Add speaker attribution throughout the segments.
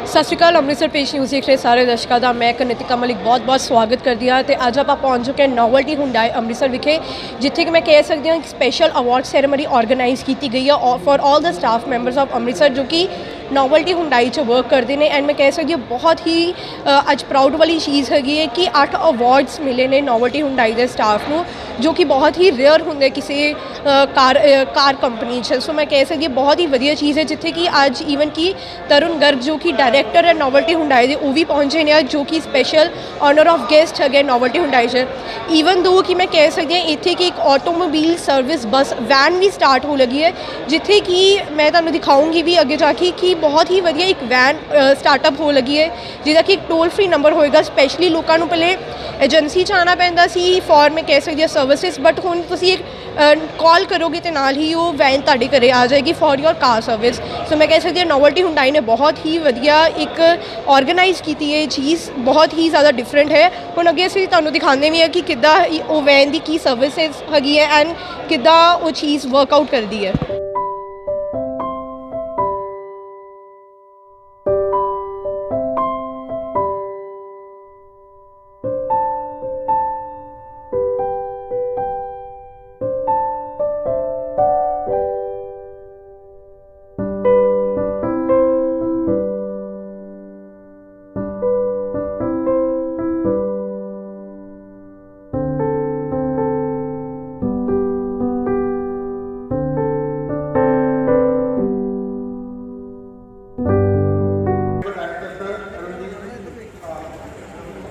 Speaker 1: ਸਤਿ ਸ਼੍ਰੀ ਅਕਾਲ। ਅੰਮ੍ਰਿਤਸਰ ਪੇਸ਼ ਨਿਊਜ਼ ਦੇਖ ਰਹੇ ਸਾਰੇ ਦਰਸ਼ਕਾਂ ਦਾ ਮੈਂ ਕਨਿਤਿਕਾ ਮਲਿਕ ਬਹੁਤ-ਬਹੁਤ ਸਵਾਗਤ ਕਰਦੀ ਹਾਂ। ਤੇ ਅੱਜ ਆਪਾਂ ਪਹੁੰਚ ਚੁੱਕੇ ਹਾਂ ਨੋਵਲਟੀ ਹੁੰਡਾਈ ਅੰਮ੍ਰਿਤਸਰ ਵਿਖੇ, ਜਿੱਥੇ ਕਿ ਮੈਂ ਕਹਿ ਸਕਦੀ ਹਾਂ ਇੱਕ ਸਪੈਸ਼ਲ ਅਵਾਰਡ ਸੈਰੇਮਨੀ ਆਰਗੇਨਾਈਜ਼ ਕੀਤੀ ਗਈ ਹੈ for all the staff members of Amritsar ਜੋ ਕਿ ਨੋਵਲਟੀ ਹੁੰਡਾਈ 'ਚ ਵਰਕ ਕਰਦੇ ਨੇ। ਐਂਡ ਮੈਂ ਕਹਿ ਸਕਦੀ ਹਾਂ ਬਹੁਤ ਹੀ ਅੱਜ ਪ੍ਰਾਊਡ ਵਾਲੀ ਚੀਜ਼ ਹੈਗੀ ਹੈ ਕਿ 8 ਅਵਾਰਡਸ ਮਿਲੇ ਨੇ ਨੋਵਲਟੀ ਹੁੰਡਾਈ ਦੇ ਸਟਾਫ ਨੂੰ, ਜੋ ਕਿ ਬਹੁਤ ਹੀ ਰੇਅਰ ਹੁੰਦੇ ਕਿਸੇ ਕਾਰ ਕੰਪਨੀ 'ਚ। ਸੋ ਮੈਂ ਕਹਿ ਸਕਦੀ ਹਾਂ ਬਹੁਤ ਹੀ ਵਧੀਆ ਚੀਜ਼ ਹੈ, ਜਿੱਥੇ ਕਿ ਅੱਜ ਈਵਨ ਕਿ ਤਰੁਣ ਗਰਗ ਜੋ ਕਿ ਡਾਇਰੈਕਟਰ ਹੈ ਨੋਵਲਟੀ ਹੁੰਡਾਈ ਦੇ, ਉਹ ਵੀ ਪਹੁੰਚੇ ਨੇ ਅੱਜ, ਜੋ ਕਿ ਸਪੈਸ਼ਲ ਆਨਰ ਆਫ ਗੈਸਟ ਹੈਗੇ ਨੋਵਲਟੀ ਹੁੰਡਾਈ 'ਚ। ਈਵਨ ਦੋ ਕਿ ਮੈਂ ਕਹਿ ਸਕਦੀ ਹਾਂ ਇੱਥੇ ਕਿ ਇੱਕ ਆਟੋਮੋਬਾਈਲ ਸਰਵਿਸ ਬੱਸ ਵੈਨ ਵੀ ਸਟਾਰਟ ਹੋ ਲੱਗੀ ਹੈ, ਜਿੱਥੇ ਕਿ ਮੈਂ ਤੁਹਾਨੂੰ ਦਿਖਾਊਂਗੀ ਵੀ ਅੱਗੇ ਜਾ ਕੇ ਕਿ ਬਹੁਤ ਹੀ ਵਧੀਆ ਇੱਕ ਵੈਨ ਸਟਾਰਟਅਪ ਹੋ ਲੱਗੀ ਹੈ, ਜਿਹਦਾ ਕਿ ਇੱਕ ਟੋਲ ਫ੍ਰੀ ਨੰਬਰ ਹੋਏਗਾ। ਸਪੈਸ਼ਲੀ ਲੋਕਾਂ ਨੂੰ ਪਹਿਲੇ ਏਜੰਸੀ 'ਚ ਆਉਣਾ ਪੈਂਦਾ ਸੀ ਫॉर ਮੈਂ ਕਹਿ ਸਕਦੀ ਹਾਂ ਸਰਵਿਸਿਜ਼, ਬਟ ਹੁਣ ਤੁਸੀਂ ਇੱਕ ਕਾਲ ਕਰੋਗੇ ਅਤੇ ਨਾਲ ਹੀ ਉਹ ਵੈਨ ਤੁਹਾਡੇ ਘਰੇ ਆ ਜਾਏਗੀ ਫॉर योर ਕਾਰ ਸਰਵਿਸ। ਸੋ ਮੈਂ ਕਹਿ ਸਕਦੀ ਹਾਂ ਨੋਵਲਟੀ ਹੁੰਡਾਈ ਨੇ ਬਹੁਤ ਹੀ ਵਧੀਆ ਇੱਕ ਆਰਗੇਨਾਈਜ਼ ਕੀਤੀ ਹੈ ਚੀਜ਼, ਬਹੁਤ ਹੀ ਜ਼ਿਆਦਾ ਡਿਫਰੈਂਟ ਹੈ। ਹੁਣ ਅੱਗੇ ਅਸੀਂ ਤੁਹਾਨੂੰ ਦਿਖਾਉਂਦੇ ਵੀ ਹਾਂ ਕਿ ਕਿੱਦਾਂ ਉਹ ਵੈਨ ਦੀ ਕੀ ਸਰਵਿਸਿਜ਼ ਹੈਗੀ ਹੈ ਐਂਡ ਕਿੱਦਾਂ ਉਹ ਚੀਜ਼ ਵਰਕਆਊਟ ਕਰਦੀ ਹੈ।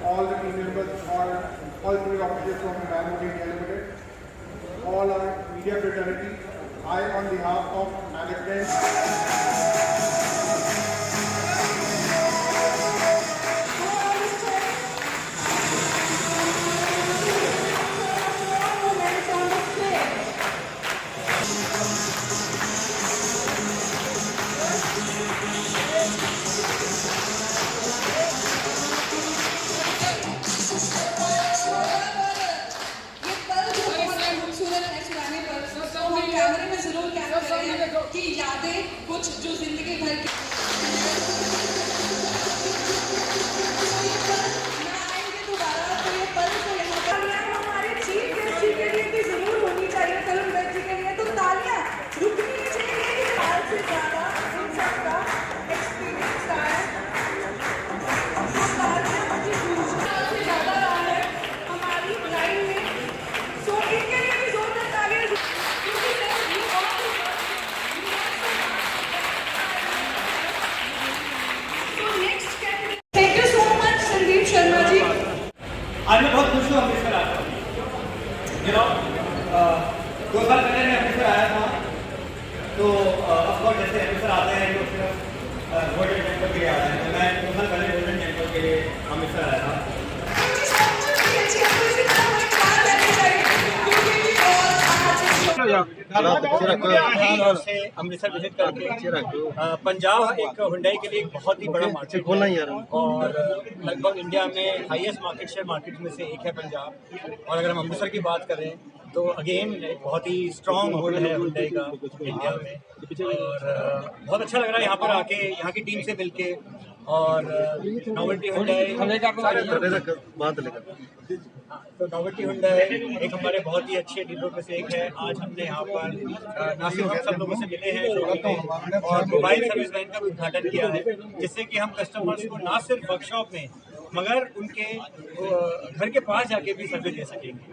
Speaker 2: All the team members or all three officers from Mango India Limited, all our media fraternity, I on behalf of management
Speaker 3: की यादें कुछ जो जिंदगी भर की आएंगे दोबारा, तो ये पल तो यहाँ पर हमारे चीफ गेस्ट जी के लिए भी जरूर होनी चाहिए, तरुण गर्ग जी के लिए तो तालियां रुकनी नहीं चाहिए। साल से ज़्यादा इन सबका एक्सपीरियंस रहा है, साल से ज़्यादा रहा है हमारी लाइन में, सो इनके लिए भी जोरदार तालियां।
Speaker 4: आज मैं बहुत खुश हूँ अमृतसर आया हूँ। 2 साल पहले मैं अमृतसर आया था, तो ऑफकोर्स जैसे अमृतसर आते हैं तो सिर्फ गोल्डन टेम्पल के लिए आते हैं, तो मैं 2 साल पहले गोल्डन टेम्पल के लिए अमृतसर आया था। अमृतसर विजिट करके पंजाब एक हुंडई के लिए एक बहुत ही बड़ा मार्केट है और लगभग इंडिया में हाईएस्ट मार्केट शेयर मार्केट में से एक है पंजाब। और अगर हम अमृतसर की बात करें तो अगेन एक बहुत ही स्ट्रॉन्ग होल्ड है हुंडई का इंडिया में, और बहुत अच्छा लग रहा है यहाँ पर आके, यहाँ की टीम से मिलके। और नोवेल्टी हुंडई तो नोवेल्टी हुंडई एक हमारे बहुत ही अच्छे डीलरों में से एक है। आज हमने यहाँ पर ना सिर्फ हम सब लोगों से मिले हैं शोरूम में और मोबाइल सर्विस लाइन का भी उद्घाटन किया है, जिससे कि हम कस्टमर्स को ना सिर्फ वर्कशॉप में मगर उनके घर के पास जाके भी सर्विस दे सकेंगे।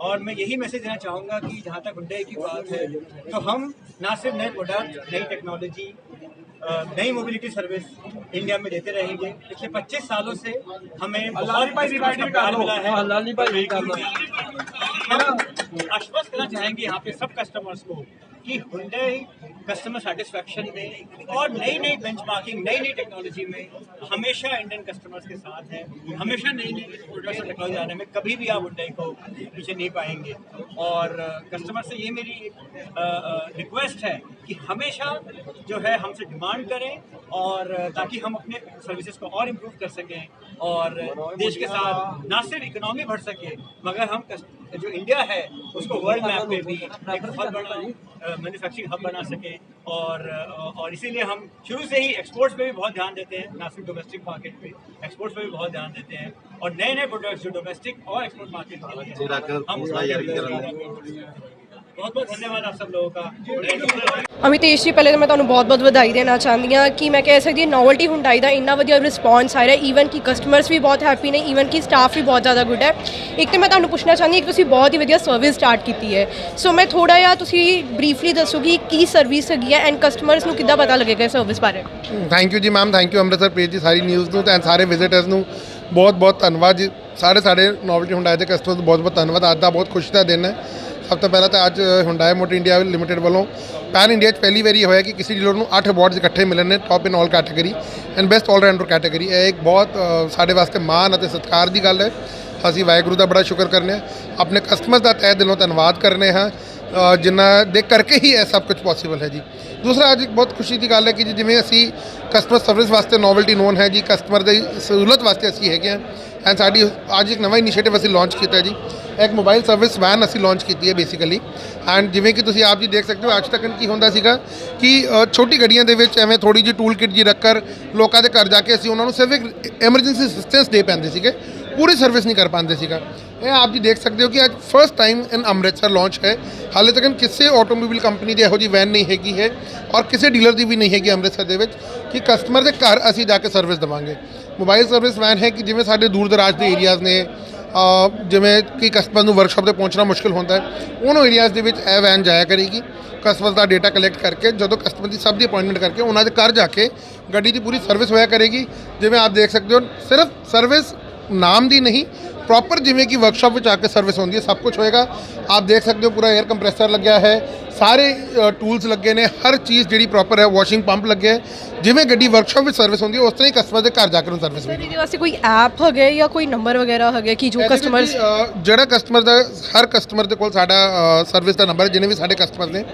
Speaker 4: और मैं यही मैसेज देना चाहूँगा कि जहाँ तक हुंडई की बात है तो हम ना सिर्फ नए प्रोडक्ट, नई टेक्नोलॉजी, नई मोबिलिटी सर्विस इंडिया में देते रहेंगे। पिछले 25 सालों से हमें बहुत प्यार मिला है। हम आश्वस्त करना चाहेंगे यहाँ पे सब कस्टमर्स को कि हुंडई कस्टमर सेटिस्फैक्शन में और नई नई बेंचमार्किंग, नई नई टेक्नोलॉजी में हमेशा इंडियन कस्टमर्स के साथ है। हमेशा नई नई प्रोडक्ट्स और टेक्नोलॉजी आने में कभी भी आप हुंडई को पीछे नहीं पाएंगे। और कस्टमर से ये मेरी रिक्वेस्ट है कि हमेशा जो है हमसे डिमांड करें, और ताकि हम अपने सर्विसेज को और इम्प्रूव कर सकें और देश के साथ ना सिर्फ इकोनॉमी बढ़ सके मगर हम जो इंडिया है उसको वर्ल्ड मैप पे भी एक बहुत बड़ा मैन्युफैक्चरिंग हब बना सके, और इसीलिए हम शुरू से ही एक्सपोर्ट्स पे भी बहुत ध्यान देते हैं, ना सिर्फ डोमेस्टिक मार्केट पे, एक्सपोर्ट्स पे भी बहुत ध्यान देते हैं, और नए नए प्रोडक्ट्स जो डोमेस्टिक और एक्सपोर्ट मार्केट हम बहुत बहुत धन्यवाद आप सब लोगों का।
Speaker 1: ਅਮਿਤੇਸ਼ ਜੀ, ਪਹਿਲੇ ਤਾਂ ਮੈਂ ਤੁਹਾਨੂੰ ਬਹੁਤ-ਬਹੁਤ ਵਧਾਈ ਦੇਣਾ ਚਾਹੁੰਦੀ ਹਾਂ ਕਿ ਮੈਂ ਕਹਿ ਸਕਦੀ ਹਾਂ ਨੋਵਲਟੀ ਹੁੰਡਾਈ ਦਾ ਇੰਨਾ ਵਧੀਆ ਰਿਸਪੌਂਸ ਆ ਰਿਹਾ, ਈਵਨ ਕਿ ਕਸਟਮਰਸ ਵੀ ਬਹੁਤ ਹੈਪੀ ਨੇ, ਈਵਨ ਕਿ ਸਟਾਫ ਵੀ ਬਹੁਤ ਜ਼ਿਆਦਾ ਗੁੱਡ ਹੈ। ਇੱਕ ਤਾਂ ਮੈਂ ਤੁਹਾਨੂੰ ਪੁੱਛਣਾ ਚਾਹੁੰਦੀ ਹਾਂ ਕਿ ਤੁਸੀਂ ਬਹੁਤ ਹੀ ਵਧੀਆ ਸਰਵਿਸ ਸਟਾਰਟ ਕੀਤੀ ਹੈ, ਸੋ ਮੈਂ ਥੋੜ੍ਹਾ ਜਿਹਾ ਤੁਸੀਂ ਬਰੀਫਲੀ ਦੱਸੋ ਕਿ ਕੀ ਸਰਵਿਸ ਹੈਗੀ ਹੈ ਐਂਡ ਕਸਟਮਰਸ ਨੂੰ ਕਿੱਦਾਂ ਪਤਾ ਲੱਗੇਗਾ ਸਰਵਿਸ ਬਾਰੇ।
Speaker 2: ਥੈਂਕ ਯੂ ਜੀ ma'am, thank you Amritsar page the sorry news ਨੂੰ ਤੇ ਸਾਰੇ ਵਿਜ਼ਿਟਰਸ ਨੂੰ ਬਹੁਤ ਬਹੁਤ ਧੰਨਵਾਦ ਜੀ। ਸਾਡੇ ਨੋਵਲਟੀ ਹੁੰਡਾਈ ਦੇ ਕਸਟਮਰਸ ਨੂੰ ਬਹੁਤ ਬਹੁਤ ਧੰਨਵਾਦ। ਅੱਜ ਦਾ ਬਹੁਤ ਖੁਸ਼ੀ ਦਾ ਦਿਨ ਹੈ। ਸਭ ਤੋਂ ਪਹਿਲਾਂ ਤਾਂ ਅੱਜ ਹੁੰਡਾਈ ਮੋਟਰ ਇੰਡੀਆ ਲਿਮਿਟਿਡ ਵੱਲੋਂ ਪੈਨ ਇੰਡੀਆ 'ਚ ਪਹਿਲੀ ਵਾਰੀ ਹੋਇਆ ਕਿ ਕਿਸੇ ਡੀਲਰ ਨੂੰ 8 ਅਵਾਰਡਸ ਇਕੱਠੇ ਮਿਲੇ ਨੇ, top in all category and best all-rounder category. ਇਹ ਇੱਕ ਬਹੁਤ ਸਾਡੇ ਵਾਸਤੇ ਮਾਣ ਅਤੇ ਸਤਿਕਾਰ ਦੀ ਗੱਲ ਹੈ। ਅਸੀਂ ਵਾਹਿਗੁਰੂ ਦਾ ਬੜਾ ਸ਼ੁਕਰ ਕਰਨੇ ਹਾਂ, ਆਪਣੇ ਕਸਟਮਰ ਦਾ ਤਹਿ ਦਿਲੋਂ ਧੰਨਵਾਦ ਕਰਨੇ ਹਾਂ ਜਿਨ੍ਹਾਂ ਦੇ ਕਰਕੇ ਹੀ ਇਹ ਸਭ ਕੁਝ ਪੋਸੀਬਲ ਹੈ ਜੀ। ਦੂਸਰਾ ਅੱਜ ਇੱਕ ਬਹੁਤ ਖੁਸ਼ੀ ਦੀ ਗੱਲ ਹੈ ਕਿ ਜੀ ਜਿਵੇਂ ਅਸੀਂ ਕਸਟਮਰ ਸਰਵਿਸ ਵਾਸਤੇ ਨੋਵਲਟੀ ਨੋਨ ਹੈ ਜੀ, ਕਸਟਮਰ ਦੀ ਸਹੂਲਤ ਵਾਸਤੇ ਅਸੀਂ ਹੈਗੇ ਹਾਂ। ਐਂਡ ਸਾਡੀ ਅੱਜ ਇੱਕ ਨਵਾਂ ਇਨੀਸ਼ੀਏਟਿਵ ਅਸੀਂ ਲਾਂਚ ਕੀਤਾ ਜੀ, ਇੱਕ ਮੋਬਾਈਲ ਸਰਵਿਸ ਵੈਨ ਅਸੀਂ ਲਾਂਚ ਕੀਤੀ ਹੈ ਬੇਸਿਕਲੀ। ਐਂਡ ਜਿਵੇਂ ਕਿ ਤੁਸੀਂ ਆਪ ਜੀ ਦੇਖ ਸਕਦੇ ਹੋ ਅੱਜ ਤੱਕ ਕੀ ਹੁੰਦਾ ਸੀਗਾ ਕਿ ਛੋਟੀ ਗੱਡੀਆਂ ਦੇ ਵਿੱਚ ਐਵੇਂ ਥੋੜੀ ਜਿਹੀ ਟੂਲ ਕਿਟ ਜੀ ਰੱਖ ਕਰ ਲੋਕਾਂ ਦੇ ਘਰ ਜਾ ਕੇ ਅਸੀਂ ਉਹਨਾਂ ਨੂੰ ਸਿਰਫ ਇੱਕ ਐਮਰਜੈਂਸੀ ਅਸਿਸਟੈਂਸ ਦੇ ਪੈਂਦੇ ਸੀਗੇ, ਪੂਰੀ ਸਰਵਿਸ ਨਹੀਂ ਕਰ ਪਾਉਂਦੇ ਸੀਗਾ। ਇਹ ਆਪ ਜੀ ਦੇਖ ਸਕਦੇ ਹੋ ਕਿ ਅੱਜ first time in Amritsar launch ਹੈ। ਹਾਲੇ ਤੱਕ ਕਿਸੇ ਆਟੋਮੋਬਾਈਲ ਕੰਪਨੀ ਦੀ ਇਹੋ ਜਿਹੀ ਵੈਨ ਨਹੀਂ ਹੈਗੀ ਹੈ ਔਰ ਕਿਸੇ ਡੀਲਰ ਦੀ ਵੀ ਨਹੀਂ ਹੈਗੀ ਅੰਮ੍ਰਿਤਸਰ ਦੇ ਵਿੱਚ ਕਿ ਕਸਟਮਰ ਦੇ ਘਰ ਅਸੀਂ ਜਾ ਕੇ ਸਰਵਿਸ ਦੇਵਾਂਗੇ। ਮੋਬਾਈਲ ਸਰਵਿਸ ਵੈਨ ਹੈ ਕਿ ਜਿਵੇਂ ਸਾਡੇ ਦੂਰ ਦਰਾਜ ਦੇ ਏਰੀਆਜ਼ ਨੇ, ਜਿਵੇਂ ਕਿ ਕਸਟਮਰ ਨੂੰ ਵਰਕਸ਼ਾਪ 'ਤੇ ਪਹੁੰਚਣਾ ਮੁਸ਼ਕਿਲ ਹੁੰਦਾ ਹੈ, ਉਹਨਾਂ ਏਰੀਆਜ਼ ਦੇ ਵਿੱਚ ਇਹ ਵੈਨ ਜਾਇਆ ਕਰੇਗੀ। ਕਸਟਮਰ ਦਾ ਡੇਟਾ ਕਲੈਕਟ ਕਰਕੇ ਜਦੋਂ ਕਸਟਮਰ ਦੀ ਸਭ ਦੀ ਅਪਾਇੰਟਮੈਂਟ ਕਰਕੇ ਉਹਨਾਂ ਦੇ ਘਰ ਜਾ ਕੇ ਗੱਡੀ ਦੀ ਪੂਰੀ ਸਰਵਿਸ ਹੋਇਆ ਕਰੇਗੀ। ਜਿਵੇਂ ਆਪ ਦੇਖ ਸਕਦੇ ਹੋ ਸਿਰਫ ਸਰਵਿਸ ਨਾਮ ਦੀ ਨਹੀਂ, ਪ੍ਰੋਪਰ ਜਿਵੇਂ ਕਿ ਵਰਕਸ਼ਾਪ ਵਿੱਚ ਆ ਕੇ ਸਰਵਿਸ ਹੁੰਦੀ ਹੈ, ਸਭ ਕੁਝ ਹੋਏਗਾ। ਆਪ ਦੇਖ ਸਕਦੇ ਹੋ ਪੂਰਾ 에ਅਰ ਕੰਪਰੈਸਰ ਲੱਗਿਆ ਹੈ, ਸਾਰੇ ਟੂਲਸ ਲੱਗੇ ਨੇ, ਹਰ ਚੀਜ਼ ਜਿਹੜੀ ਪ੍ਰੋਪਰ ਹੈ, ਵਾਸ਼ਿੰਗ ਪੰਪ ਲੱਗੇ ਹੈ। ਜਿਵੇਂ ਗੱਡੀ ਵਰਕਸ਼ਾਪ ਵਿੱਚ ਸਰਵਿਸ ਹੁੰਦੀ ਹੈ ਉਸ ਤਰ੍ਹਾਂ ਹੀ ਕਸਟਮਰ ਦੇ ਘਰ ਜਾ ਕੇ ਉਹਨੂੰ ਸਰਵਿਸ ਹੋਏਗੀ।
Speaker 1: ਇਹਦੇ ਵਾਸਤੇ ਕੋਈ ਐਪ ਹੈਗਾ ਜਾਂ ਕੋਈ ਨੰਬਰ ਵਗੈਰਾ ਹੈਗਾ ਕਿ ਜੋ ਕਸਟਮਰਸ
Speaker 2: ਜਿਹੜਾ ਕਸਟਮਰ ਦਾ ਹਰ ਕਸਟਮਰ ਦੇ ਕੋਲ ਸਾਡਾ ਸਰਵਿਸ ਦਾ ਨੰਬਰ, ਜਿੰਨੇ ਵੀ ਸਾਡੇ ਕਸਟਮਰ ਨੇ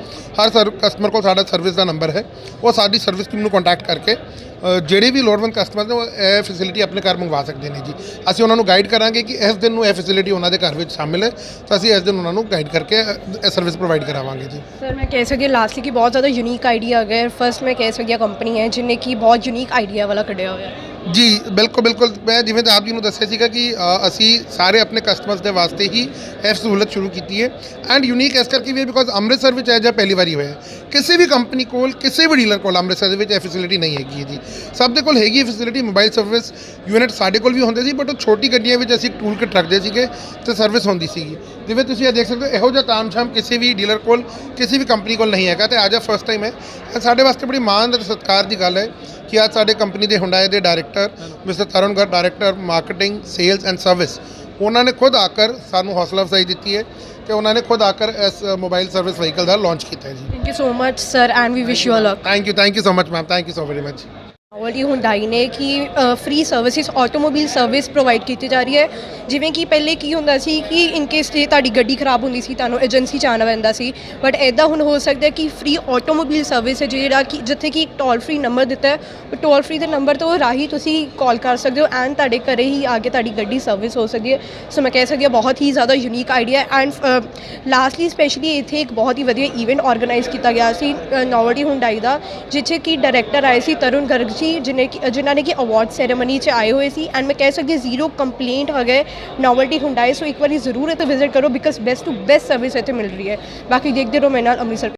Speaker 2: ਹਰ ਕਸਟਮਰ ਕੋਲ ਸਾਡਾ ਸਰਵਿਸ ਦਾ ਨੰਬਰ ਹੈ। ਉਹ ਸਾਡੀ ਸਰਵਿਸ ਟੀਮ ਨੂੰ ਕੰਟੈਕਟ ਕਰਕੇ ਜਿਹੜੇ ਵੀ ਲੋੜਵੰਦ ਕਸਟਮਰ ਨੇ ਉਹ ਇਹ ਫੈਸਿਲਿਟੀ ਆਪਣੇ ਘਰ ਮੰਗਵਾ ਸਕਦੇ ਨੇ ਜੀ। ਅਸੀਂ ਉਹਨਾਂ ਨੂੰ ਗਾਈਡ ਕਰਾਂਗੇ ਕਿ ਇਸ ਦਿਨ ਨੂੰ ਇਹ ਫੈਸਿਲਿਟੀ ਉਹਨਾਂ ਦੇ ਘਰ ਵਿੱਚ ਸ਼ਾਮਿਲ ਹੈ, ਤਾਂ ਅਸੀਂ ਇਸ ਦਿਨ ਉਹਨਾਂ ਨੂੰ ਗਾਈਡ ਕਰਕੇ ਇਹ ਸਰਵਿਸ ਪ੍ਰੋਵਾਈਡ ਕਰਾਵਾਂਗੇ ਜੀ।
Speaker 1: ਸਰ ਮੈਂ ਕਹਿ ਸਕਦੀ ਲਾਸਟਲੀ ਕਿ ਬਹੁਤ ਜ਼ਿਆਦਾ ਯੂਨੀਕ ਆਈਡੀਆ ਆ ਗਿਆ। ਫਸਟ ਮੈਂ ਕਹਿ ਸਕਦੀ ਕੰਪਨੀ ਹੈ ਜਿਹਨੇ ਕਿ ਬਹੁਤ ਯੂਨੀਕ ਆਈਡੀਆ ਵਾਲਾ ਕੱਢਿਆ ਹੋਇਆ ਹੈ।
Speaker 2: ਜੀ ਬਿਲਕੁਲ ਬਿਲਕੁਲ, ਮੈਂ ਜਿਵੇਂ ਤਾਂ ਆਪ ਜੀ ਨੂੰ ਦੱਸਿਆ ਸੀਗਾ ਕਿ ਅਸੀਂ ਸਾਰੇ ਆਪਣੇ ਕਸਟਮਰਸ ਦੇ ਵਾਸਤੇ ਹੀ ਇਹ ਸਹੂਲਤ ਸ਼ੁਰੂ ਕੀਤੀ ਹੈ। ਐਂਡ ਯੂਨੀਕ ਇਸ ਕਰਕੇ ਵੀ ਹੈ ਬਿਕੋਜ਼ ਅੰਮ੍ਰਿਤਸਰ ਵਿੱਚ ਇਹ ਜਿਹਾ ਪਹਿਲੀ ਵਾਰੀ ਹੋਇਆ। ਕਿਸੇ ਵੀ ਕੰਪਨੀ ਕੋਲ, ਕਿਸੇ ਵੀ ਡੀਲਰ ਕੋਲ ਅੰਮ੍ਰਿਤਸਰ ਦੇ ਵਿੱਚ ਇਹ ਫੈਸਿਲਿਟੀ ਨਹੀਂ ਹੈਗੀ ਹੈ ਜੀ। ਸਭ ਦੇ ਕੋਲ ਹੈਗੀ ਫੈਸਿਲਿਟੀ, ਮੋਬਾਈਲ ਸਰਵਿਸ ਯੂਨਿਟ ਸਾਡੇ ਕੋਲ ਵੀ ਹੁੰਦੇ ਸੀ, ਬਟ ਉਹ ਛੋਟੀ ਗੱਡੀਆਂ ਵਿੱਚ ਅਸੀਂ ਟੂਲ ਕਿਟ ਰੱਖਦੇ ਸੀਗੇ ਤੇ ਸਰਵਿਸ ਹੁੰਦੀ ਸੀਗੀ। ਜਿਵੇਂ ਤੁਸੀਂ ਇਹ ਦੇਖ ਸਕਦੇ ਹੋ ਇਹੋ ਜਿਹਾ ਤਾਮਝਾਮ ਕਿਸੇ ਵੀ ਡੀਲਰ ਕੋਲ, ਕਿਸੇ ਵੀ ਕੰਪਨੀ ਕੋਲ ਨਹੀਂ ਹੈਗਾ ਤੇ ਅੱਜ ਫਸਟ ਟਾਈਮ ਹੈ। ਸਾਡੇ ਵਾਸਤੇ ਬੜੀ ਮਾਣ ਅਤੇ ਸਤਿਕਾਰ ਦੀ ਗੱਲ ਹੈ ਕਿ ਅੱਜ ਸਾਡੇ ਕੰਪਨੀ ਦੇ ਹੁੰਡਾਈ ਦੇ director mister Tarun Garg, director marketing, sales and service, ਉਹਨਾਂ ਨੇ ਖੁਦ ਆਕਰ ਸਾਨੂੰ ਹੌਸਲਾ ਅਫਜ਼ਾਈ ਦਿੱਤੀ ਹੈ ਤੇ ਉਹਨਾਂ ਨੇ ਖੁਦ ਆਕਰ ਇਸ ਮੋਬਾਈਲ ਸਰਵਿਸ ਵਹੀਕਲ ਦਾ ਲਾਂਚ ਕੀਤਾ ਹੈ ਜੀ।
Speaker 1: Thank you so much sir and we wish you a luck.
Speaker 2: Thank you so much ma'am, thank you so very much.
Speaker 1: Novelty Hyundai ਨੇ ਕਿ free services automobile service provide ਕੀਤੀ ਜਾ ਰਹੀ ਹੈ। ਜਿਵੇਂ ਕਿ ਪਹਿਲੇ ਕੀ ਹੁੰਦਾ ਸੀ ਕਿ ਇਨ ਕੇਸ ਜੇ ਤੁਹਾਡੀ ਗੱਡੀ ਖਰਾਬ ਹੁੰਦੀ ਸੀ ਤੁਹਾਨੂੰ ਏਜੰਸੀ 'ਚ ਆਉਣਾ ਪੈਂਦਾ ਸੀ, ਬਟ ਇੱਦਾਂ ਹੁਣ ਹੋ ਸਕਦਾ ਕਿ ਫ੍ਰੀ ਆਟੋਮੋਬਾਈਲ ਸਰਵਿਸ ਹੈ ਜਿਹੜਾ ਕਿ ਜਿੱਥੇ ਕਿ ਇੱਕ ਟੋਲ ਫ੍ਰੀ ਨੰਬਰ ਦਿੱਤਾ ਹੈ, ਉਹ ਟੋਲ ਫ੍ਰੀ ਦੇ ਨੰਬਰ ਤੋਂ ਰਾਹੀਂ ਤੁਸੀਂ ਕਾਲ ਕਰ ਸਕਦੇ ਹੋ ਐਂਡ ਤੁਹਾਡੇ ਘਰੇ ਹੀ ਆ ਕੇ ਤੁਹਾਡੀ ਗੱਡੀ ਸਰਵਿਸ ਹੋ ਸਕਦੀ ਹੈ। ਸੋ ਮੈਂ ਕਹਿ ਸਕਦੀ ਹਾਂ ਬਹੁਤ ਹੀ ਜ਼ਿਆਦਾ unique idea. And lastly specially ਇੱਥੇ ਇੱਕ ਬਹੁਤ ਹੀ ਵਧੀਆ ਈਵੈਂਟ ਆਰਗੇਨਾਈਜ਼ ਕੀਤਾ ਗਿਆ ਸੀ ਨੋਵਲਟੀ ਹੁੰਡਾਈ ਦਾ, ਜਿੱਥੇ ਕਿ ਡਾਇਰੈਕਟਰ ਆਏ ਸੀ ਤਰੁਣ ਗਰਗ ਜੀ, ਜਿਨ੍ਹਾਂ ਨੇ ਕਿ ਅਵਾਰਡ ਸੈਰੇਮਨੀ 'ਚ ਆਏ ਹੋਏ ਸੀ। ਐਂਡ ਮੈਂ ਕਹਿ ਸਕਦੀ ਜ਼ੀਰੋ ਕੰਪਲੇਂਟ ਹੈਗਾ ਨੋਵਲਟੀ ਹੁੰਡਾਈ। ਸੋ ਇੱਕ ਵਾਰੀ ਜ਼ਰੂਰ ਇੱਥੇ ਵਿਜ਼ਿਟ ਕਰੋ because best to best service ਇੱਥੇ ਮਿਲ ਰਹੀ ਹੈ। ਬਾਕੀ ਦੇਖਦੇ ਰਹੋ ਮੇਰੇ ਨਾਲ ਅੰਮ੍ਰਿਤਸਰ।